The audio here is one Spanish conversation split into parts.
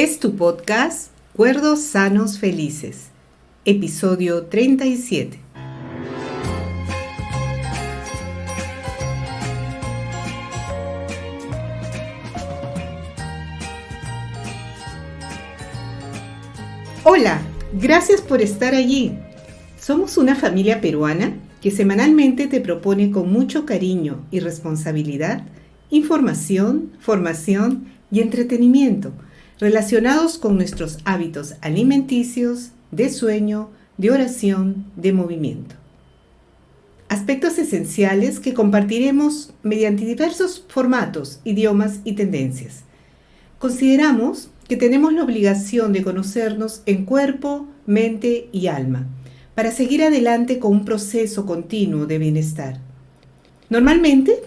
Es tu podcast Cuerdos Sanos Felices, episodio 37. Hola, gracias por estar allí. Somos una familia peruana que semanalmente te propone con mucho cariño y responsabilidad información, formación y entretenimiento relacionados con nuestros hábitos alimenticios, de sueño, de oración, de movimiento. Aspectos esenciales que compartiremos mediante diversos formatos, idiomas y tendencias. Consideramos que tenemos la obligación de conocernos en cuerpo, mente y alma, para seguir adelante con un proceso continuo de bienestar. Normalmente,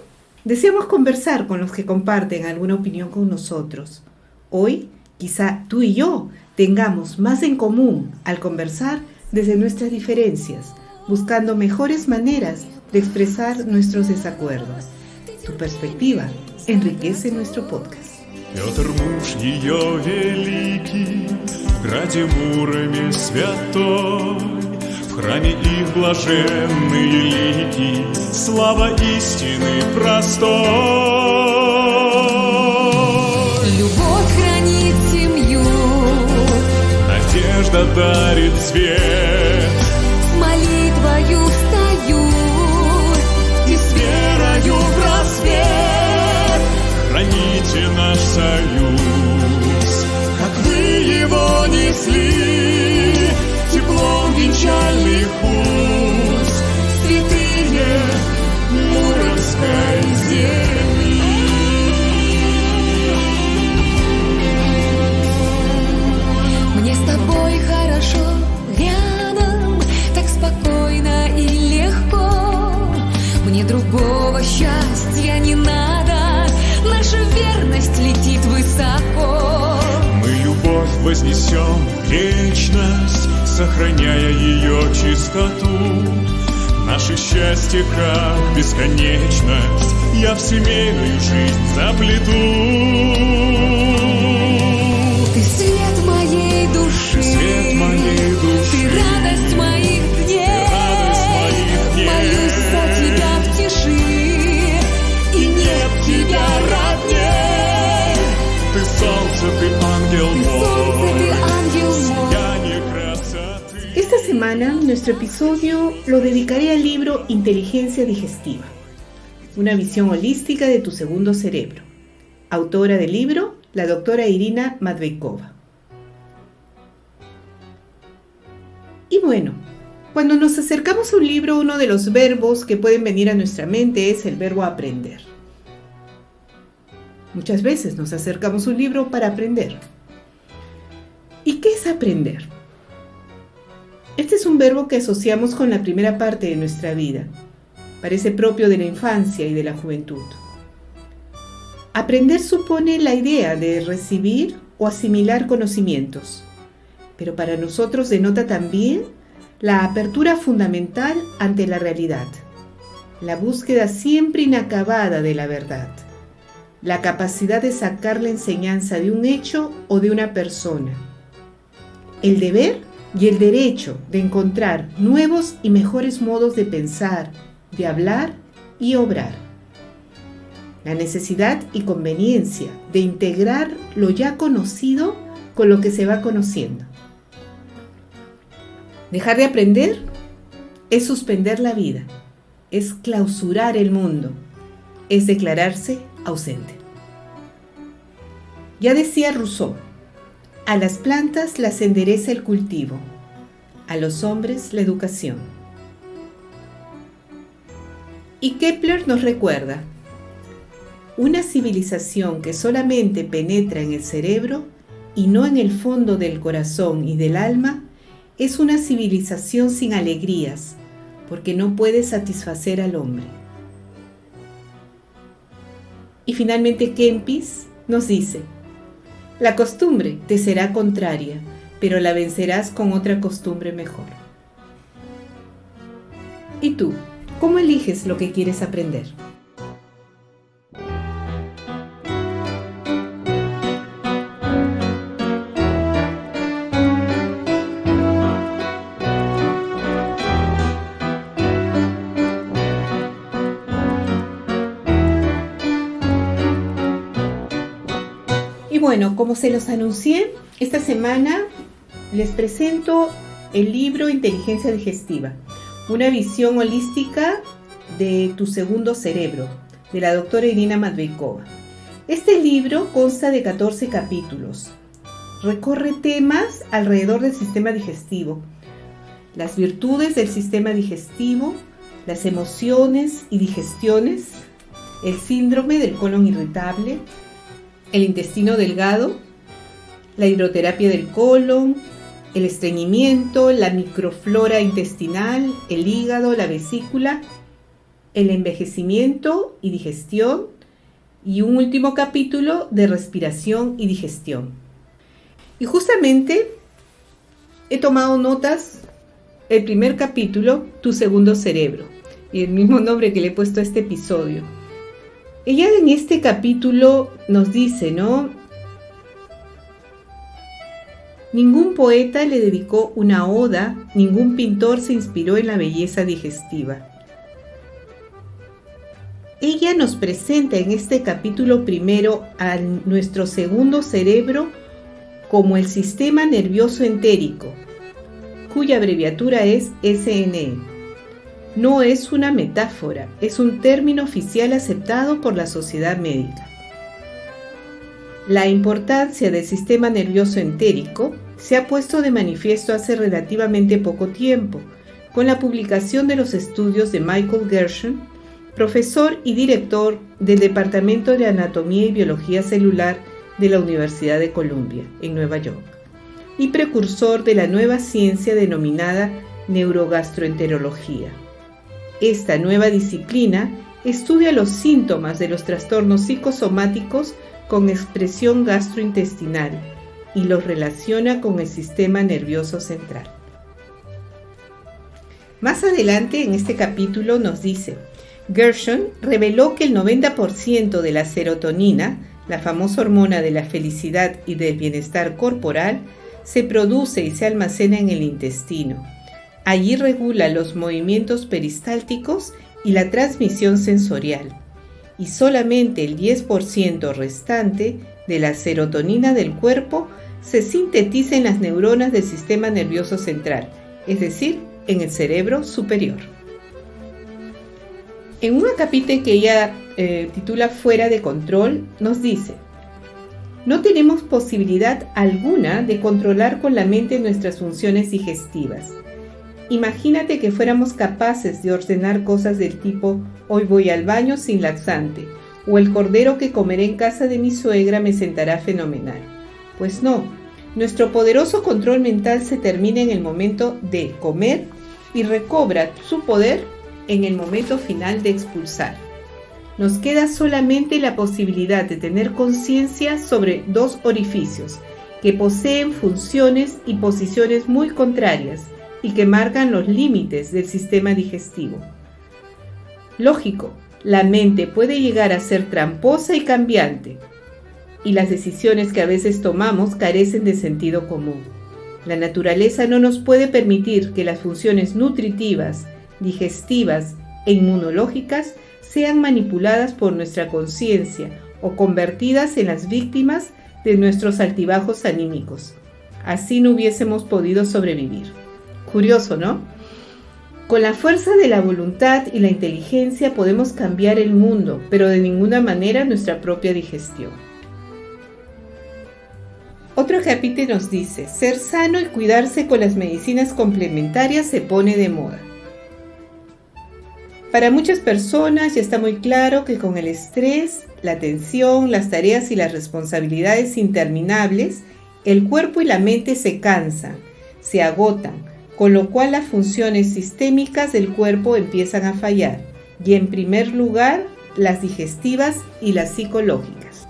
deseamos conversar con los que comparten alguna opinión con nosotros. Hoy, quizá tú y yo tengamos más en común al conversar desde nuestras diferencias, buscando mejores maneras de expresar nuestros desacuerdos. Tu perspectiva enriquece nuestro podcast. Петр муж ее великий, в граде Муроме святой, в храме их блаженные лики, слава истины простой. Любовь хранит семью, Надежда дарит свет, с молитвою встаю и с верою в рассвет храните наш союз. Как вы его несли, теплом венчальных уз, святые Муромской земли. Мне с тобой хорошо рядом, так спокойно и легко. Мне другого счастья не надо, наша верность летит высоко. Мы любовь вознесем в вечность, сохраняя ее чистоту. Наше счастье как бесконечность, я в семейную жизнь заплету. Ты свет моей души, Свет моей души, ты радость моих дней. радость моих дней. Молюсь за тебя в тиши, и нет тебя родней. Ты солнце, ты ангел Солнце, ты мой, ангел мой. сияние красоты. Esta semana, nuestro episodio lo dedicaré al libro Inteligencia Digestiva, una visión holística de tu segundo cerebro. Autora del libro, la doctora Irina Matveikova. Y bueno, cuando nos acercamos a un libro, uno de los verbos que pueden venir a nuestra mente es el verbo aprender. Muchas veces nos acercamos a un libro para aprender. ¿Y qué es aprender? Este es un verbo que asociamos con la primera parte de nuestra vida. Parece propio de la infancia y de la juventud. Aprender supone la idea de recibir o asimilar conocimientos, pero para nosotros denota también la apertura fundamental ante la realidad, la búsqueda siempre inacabada de la verdad, la capacidad de sacar la enseñanza de un hecho o de una persona, el deber y el derecho de encontrar nuevos y mejores modos de pensar, de hablar y obrar. La necesidad y conveniencia de integrar lo ya conocido con lo que se va conociendo. Dejar de aprender es suspender la vida, es clausurar el mundo, es declararse ausente. Ya decía Rousseau, a las plantas las endereza el cultivo, a los hombres la educación. Y Kepler nos recuerda, una civilización que solamente penetra en el cerebro y no en el fondo del corazón y del alma es una civilización sin alegrías, porque no puede satisfacer al hombre. Y finalmente Kempis nos dice, la costumbre te será contraria, pero la vencerás con otra costumbre mejor. ¿Y tú? ¿Cómo eliges lo que quieres aprender? Y bueno, como se los anuncié, esta semana les presento el libro Inteligencia Digestiva, una visión holística de tu segundo cerebro, de la doctora Irina Matveikova. Este libro consta de 14 capítulos. Recorre temas alrededor del sistema digestivo, las virtudes del sistema digestivo, las emociones y digestiones, el síndrome del colon irritable, el intestino delgado, la hidroterapia del colon, el estreñimiento, la microflora intestinal, el hígado, la vesícula, el envejecimiento y digestión, y un último capítulo de respiración y digestión. Y justamente he tomado notas, el primer capítulo, Tu segundo cerebro, y el mismo nombre que le he puesto a este episodio. Ella en este capítulo nos dice, ¿no? Ningún poeta le dedicó una oda, ningún pintor se inspiró en la belleza digestiva. Ella nos presenta en este capítulo primero a nuestro segundo cerebro como el sistema nervioso entérico, cuya abreviatura es SNE. No es una metáfora, es un término oficial aceptado por la sociedad médica. La importancia del sistema nervioso entérico se ha puesto de manifiesto hace relativamente poco tiempo, con la publicación de los estudios de Michael Gershon, profesor y director del Departamento de Anatomía y Biología Celular de la Universidad de Columbia, en Nueva York, y precursor de la nueva ciencia denominada neurogastroenterología. Esta nueva disciplina estudia los síntomas de los trastornos psicosomáticos con expresión gastrointestinal y los relaciona con el sistema nervioso central. Más adelante en este capítulo nos dice, Gershon reveló que el 90% de la serotonina, la famosa hormona de la felicidad y del bienestar corporal, se produce y se almacena en el intestino. Allí regula los movimientos peristálticos y la transmisión sensorial, y solamente el 10% restante de la serotonina del cuerpo se sintetiza en las neuronas del sistema nervioso central, es decir, en el cerebro superior. En un capítulo que ella titula Fuera de control, nos dice: no tenemos posibilidad alguna de controlar con la mente nuestras funciones digestivas. Imagínate que fuéramos capaces de ordenar cosas del tipo hoy voy al baño sin laxante, o el cordero que comeré en casa de mi suegra me sentará fenomenal. Pues no, nuestro poderoso control mental se termina en el momento de comer y recobra su poder en el momento final de expulsar. Nos queda solamente la posibilidad de tener conciencia sobre dos orificios que poseen funciones y posiciones muy contrarias y que marcan los límites del sistema digestivo. Lógico, la mente puede llegar a ser tramposa y cambiante, y las decisiones que a veces tomamos carecen de sentido común. La naturaleza no nos puede permitir que las funciones nutritivas, digestivas e inmunológicas sean manipuladas por nuestra conciencia o convertidas en las víctimas de nuestros altibajos anímicos. Así no hubiésemos podido sobrevivir. Curioso, ¿no? Con la fuerza de la voluntad y la inteligencia podemos cambiar el mundo, pero de ninguna manera nuestra propia digestión. Otro capítulo nos dice, ser sano y cuidarse con las medicinas complementarias se pone de moda. Para muchas personas ya está muy claro que con el estrés, la tensión, las tareas y las responsabilidades interminables, el cuerpo y la mente se cansan, se agotan, con lo cual las funciones sistémicas del cuerpo empiezan a fallar, y en primer lugar, las digestivas y las psicológicas.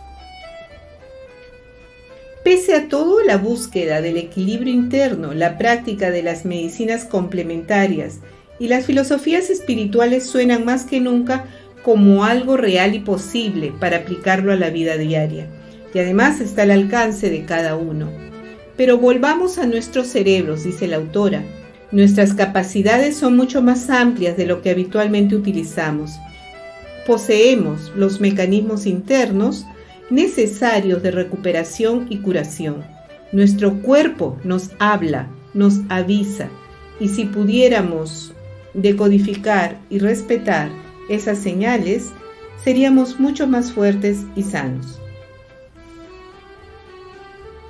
Pese a todo, la búsqueda del equilibrio interno, la práctica de las medicinas complementarias y las filosofías espirituales suenan más que nunca como algo real y posible para aplicarlo a la vida diaria, y además está al alcance de cada uno. Pero volvamos a nuestros cerebros, dice la autora. Nuestras capacidades son mucho más amplias de lo que habitualmente utilizamos. Poseemos los mecanismos internos necesarios de recuperación y curación. Nuestro cuerpo nos habla, nos avisa, y si pudiéramos decodificar y respetar esas señales, seríamos mucho más fuertes y sanos.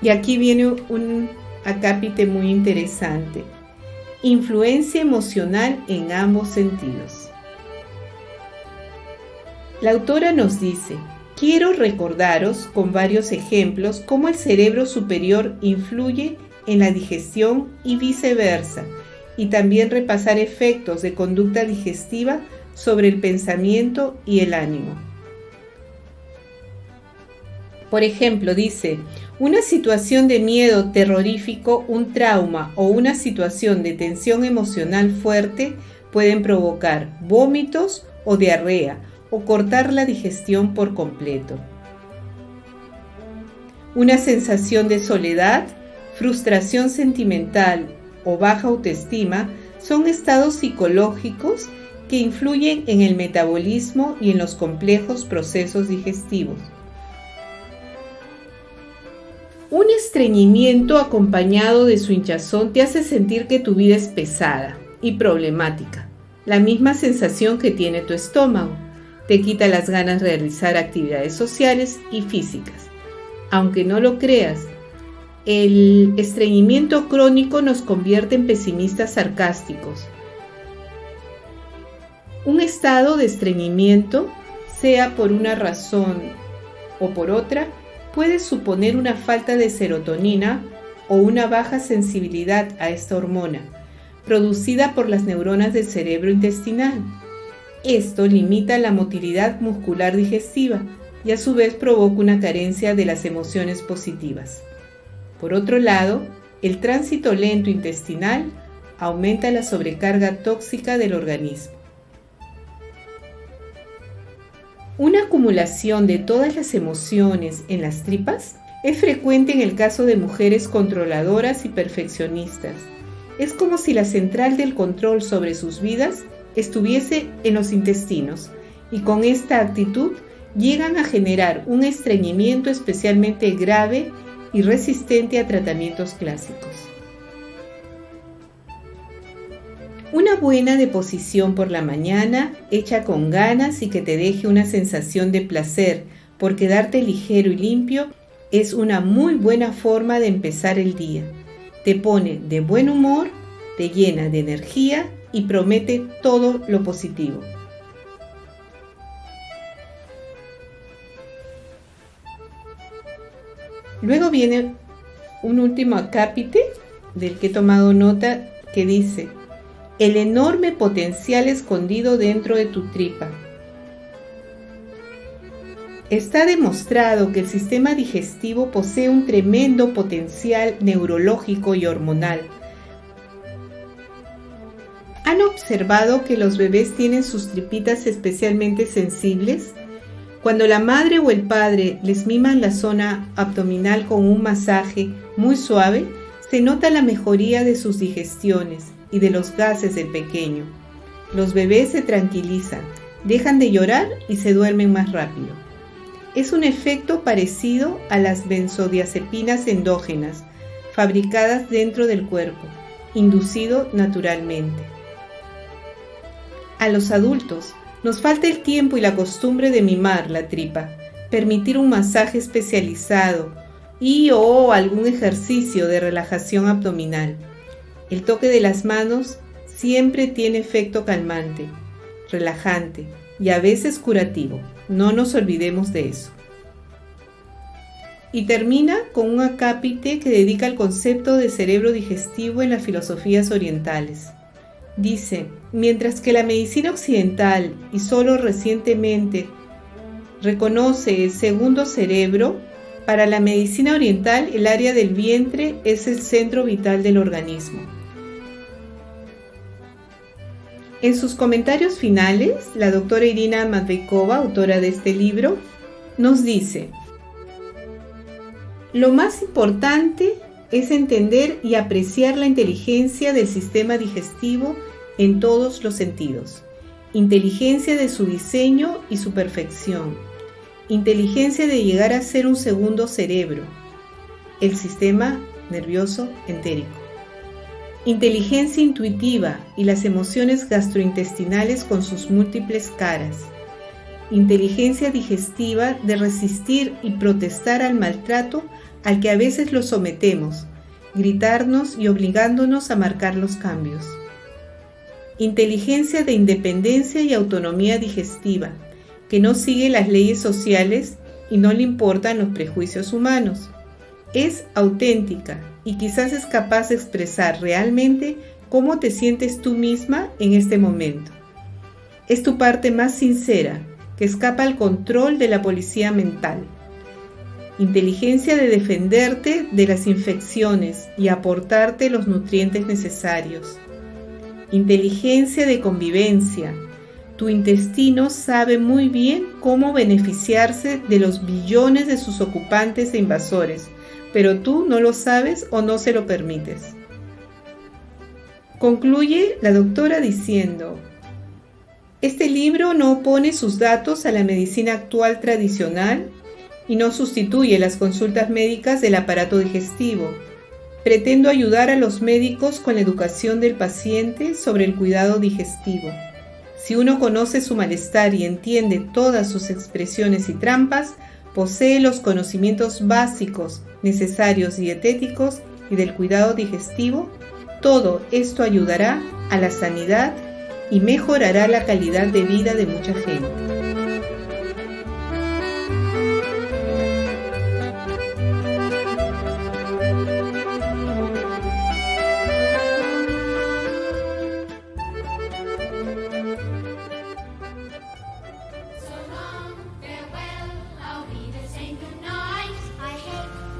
Y aquí viene un acápite muy interesante. Influencia emocional en ambos sentidos. La autora nos dice: quiero recordaros con varios ejemplos cómo el cerebro superior influye en la digestión y viceversa, y también repasar efectos de conducta digestiva sobre el pensamiento y el ánimo. Por ejemplo, dice, una situación de miedo terrorífico, un trauma o una situación de tensión emocional fuerte pueden provocar vómitos o diarrea o cortar la digestión por completo. Una sensación de soledad, frustración sentimental o baja autoestima son estados psicológicos que influyen en el metabolismo y en los complejos procesos digestivos. Un estreñimiento acompañado de su hinchazón te hace sentir que tu vida es pesada y problemática, la misma sensación que tiene tu estómago. Te quita las ganas de realizar actividades sociales y físicas. Aunque no lo creas, el estreñimiento crónico nos convierte en pesimistas sarcásticos. Un estado de estreñimiento, sea por una razón o por otra, puede suponer una falta de serotonina o una baja sensibilidad a esta hormona, producida por las neuronas del cerebro intestinal. Esto limita la motilidad muscular digestiva y a su vez provoca una carencia de las emociones positivas. Por otro lado, el tránsito lento intestinal aumenta la sobrecarga tóxica del organismo. Una acumulación de todas las emociones en las tripas es frecuente en el caso de mujeres controladoras y perfeccionistas. Es como si la central del control sobre sus vidas estuviese en los intestinos, y con esta actitud llegan a generar un estreñimiento especialmente grave y resistente a tratamientos clásicos. Una buena deposición por la mañana, hecha con ganas y que te deje una sensación de placer por quedarte ligero y limpio, es una muy buena forma de empezar el día. Te pone de buen humor, te llena de energía y promete todo lo positivo. Luego viene un último acápite del que he tomado nota que dice: el enorme potencial escondido dentro de tu tripa. Está demostrado que el sistema digestivo posee un tremendo potencial neurológico y hormonal. ¿Han observado que los bebés tienen sus tripitas especialmente sensibles? Cuando la madre o el padre les miman la zona abdominal con un masaje muy suave, se nota la mejoría de sus digestiones y de los gases del pequeño. Los bebés se tranquilizan, dejan de llorar y se duermen más rápido. Es un efecto parecido a las benzodiazepinas endógenas, fabricadas dentro del cuerpo, inducido naturalmente. A los adultos nos falta el tiempo y la costumbre de mimar la tripa, permitir un masaje especializado o algún ejercicio de relajación abdominal. El toque de las manos siempre tiene efecto calmante, relajante y a veces curativo. No nos olvidemos de eso. Y termina con un acápite que dedica al concepto de cerebro digestivo en las filosofías orientales. Dice, mientras que la medicina occidental y solo recientemente reconoce el segundo cerebro, para la medicina oriental el área del vientre es el centro vital del organismo. En sus comentarios finales, la doctora Irina Matveikova, autora de este libro, nos dice: lo más importante es entender y apreciar la inteligencia del sistema digestivo en todos los sentidos, inteligencia de su diseño y su perfección. inteligencia de llegar a ser un segundo cerebro, el sistema nervioso entérico, inteligencia intuitiva y las emociones gastrointestinales con sus múltiples caras, inteligencia digestiva de resistir y protestar al maltrato al que a veces los sometemos, gritarnos y obligándonos a marcar los cambios, inteligencia de independencia y autonomía digestiva, que no sigue las leyes sociales y no le importan los prejuicios humanos. Es auténtica y quizás es capaz de expresar realmente cómo te sientes tú misma en este momento. Es tu parte más sincera, que escapa al control de la policía mental. Inteligencia de defenderte de las infecciones y aportarte los nutrientes necesarios. Inteligencia de convivencia. Tu intestino sabe muy bien cómo beneficiarse de los billones de sus ocupantes e invasores, pero tú no lo sabes o no se lo permites. Concluye la doctora diciendo: este libro no opone sus datos a la medicina actual tradicional y no sustituye las consultas médicas del aparato digestivo. Pretendo ayudar a los médicos con la educación del paciente sobre el cuidado digestivo. Si uno conoce su malestar y entiende todas sus expresiones y trampas, posee los conocimientos básicos, necesarios dietéticos y del cuidado digestivo, todo esto ayudará a la sanidad y mejorará la calidad de vida de mucha gente.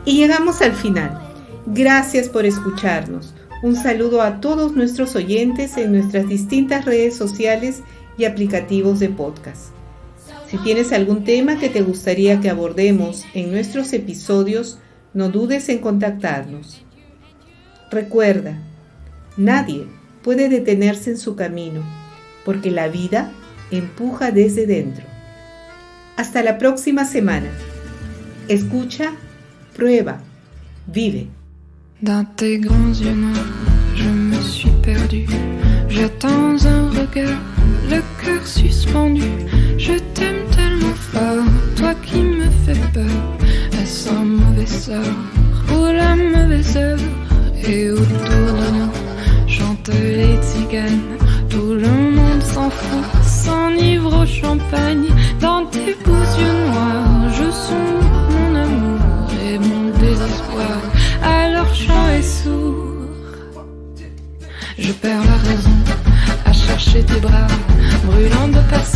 Y llegamos al final. Gracias por escucharnos. Un saludo a todos nuestros oyentes en nuestras distintas redes sociales y aplicativos de podcast. Si tienes algún tema que te gustaría que abordemos en nuestros episodios, no dudes en contactarnos. Recuerda, nadie puede detenerse en su camino, porque la vida empuja desde dentro. Hasta la próxima semana. Escucha, prueba, vive. Dans tes grands yeux noirs, je me suis perdue. J'attends un regard, le cœur suspendu. Je t'aime tellement fort, toi qui me fais peur. Sans mauvais sort, pour la mauvaise heure. Et autour de nous chantent les tziganes. Tout le monde s'en fout, s'enivre au champagne. Dans tes beaux yeux noirs, je sonde mon amour et mon désespoir. Alors chant est sourd. Je perds la raison à chercher tes bras, brûlant de passion.